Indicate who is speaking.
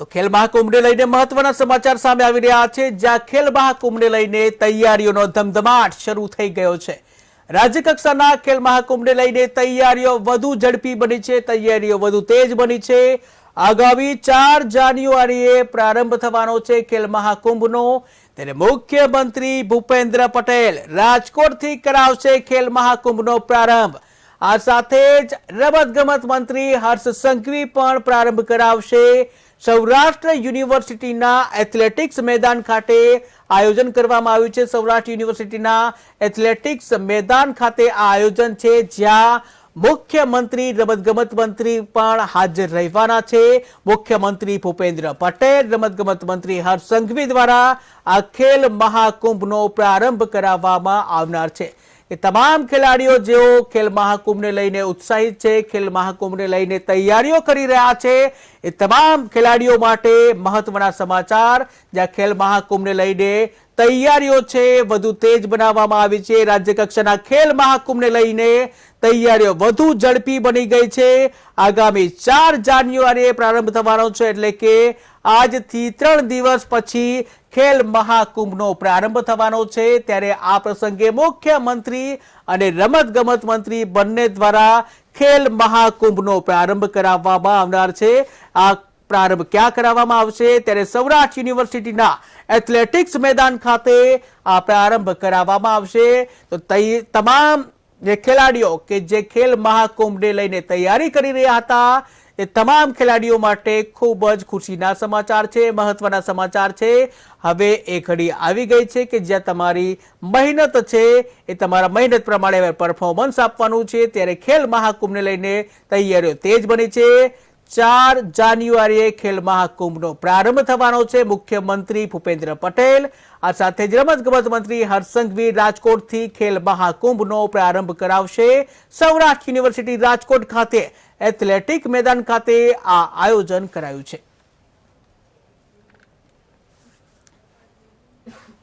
Speaker 1: તો ખેલ મહાકુંભને લઈને મહત્વના સમાચાર સામે આવી રહ્યા છે, જ્યાં ખેલ મહાકુંભને લઈને તૈયારીઓનો ધમધમાટ શરૂ થઈ ગયો છે। રાજ્ય કક્ષાના ખેલ મહાકુંભને લઈને તૈયારીઓ વધુ ઝડપી બની છે, તૈયારીઓ વધુ તેજ બની છે। આગામી 4 જાન્યુઆરીએ પ્રારંભ થવાનો છે ખેલ મહાકુંભનો, ત્યારે મુખ્યમંત્રી ભૂપેન્દ્ર પટેલ રાજકોટથી કરાવશે ખેલ મહાકુંભનો પ્રારંભ। આ સાથે જ રમતગમત મંત્રી હર્ષ સંઘવી પણ પ્રારંભ કરાવશે। સૌરાષ્ટ્ર યુનિવર્સિટીના એથ્લેટિક્સ મેદાન ખાતે આયોજન કરવામાં આવ્યું છે। સૌરાષ્ટ્ર યુનિવર્સિટીના એથ્લેટિક્સ મેદાન ખાતે આ આયોજન છે, જ્યાં મુખ્યમંત્રી રમતગમત મંત્રી પણ હાજર રહેવાના છે। મુખ્યમંત્રી ભૂપેન્દ્ર પટેલ, રમતગમત મંત્રી હર્ષ સંઘવી દ્વારા આ ખેલ મહાકુંભનો પ્રારંભ કરાવવામાં આવનાર છે। એ તમામ ખેલાડીઓ જેઓ ખેલ મહાકુંભને લઈને ઉત્સાહિત છે, ખેલ મહાકુંભને લઈને તૈયારીઓ કરી રહ્યા છે, એ તમામ ખેલાડીઓ માટે મહત્વના સમાચાર, જ્યાં ખેલ મહાકુંભને લઈને તૈયારીઓ છે વધુ તેજ બનાવવામાં આવી છે। રાજ્ય કક્ષાના ખેલ મહાકુંભને લઈને તૈયારીઓ વધુ ઝડપી બની ગઈ છે। આગામી 4 જાન્યુઆરીએ પ્રારંભ થવાનો છે, એટલે કે આજથી 3 દિવસ પછી ખેલ મહાકુંભનો પ્રારંભ થવાનો છે। ત્યારે આ પ્રસંગે મુખ્યમંત્રી અને રમતગમત મંત્રી બંને દ્વારા ખેલ મહાકુંભનો પ્રારંભ કરાવવામાં આવનાર છે। આ પ્રારંભ ક્યાં કરાવવામાં આવશે? ત્યારે સૌરાષ્ટ્ર યુનિવર્સિટીના એથ્લેટિક્સ મેદાન ખાતે આ પ્રારંભ કરાવવામાં આવશે। તો તમામ જે ખેલાડીઓ કે જે ખેલ મહાકુંભને લઈને તૈયારી કરી રહ્યા હતા, એ તમામ ખેલાડીઓ માટે ખૂબ જ ખુશીના સમાચાર છે, મહત્વના સમાચાર છે। હવે એ ઘડી આવી ગઈ છે કે જ્યાં તમારી મહેનત છે એ તમારા મહેનત પ્રમાણે પરફોર્મન્સ આપવાનું છે। ત્યારે ખેલ મહાકુંભને લઈને તૈયારીઓ તેજ બની છે। 4 જાન્યુઆરીએ ખેલ મહાકુંભનો પ્રારંભ થવાનો છે। મુખ્યમંત્રી ભૂપેન્દ્ર પટેલ, આ સાથે જ રમતગમત મંત્રી હર્ષ સંઘવી રાજકોટથી ખેલ મહાકુંભનો પ્રારંભ કરાવશે। સૌરાષ્ટ્ર યુનિવર્સિટી રાજકોટ ખાતે એથ્લેટિક મેદાન ખાતે આ આયોજન કરાયું છે।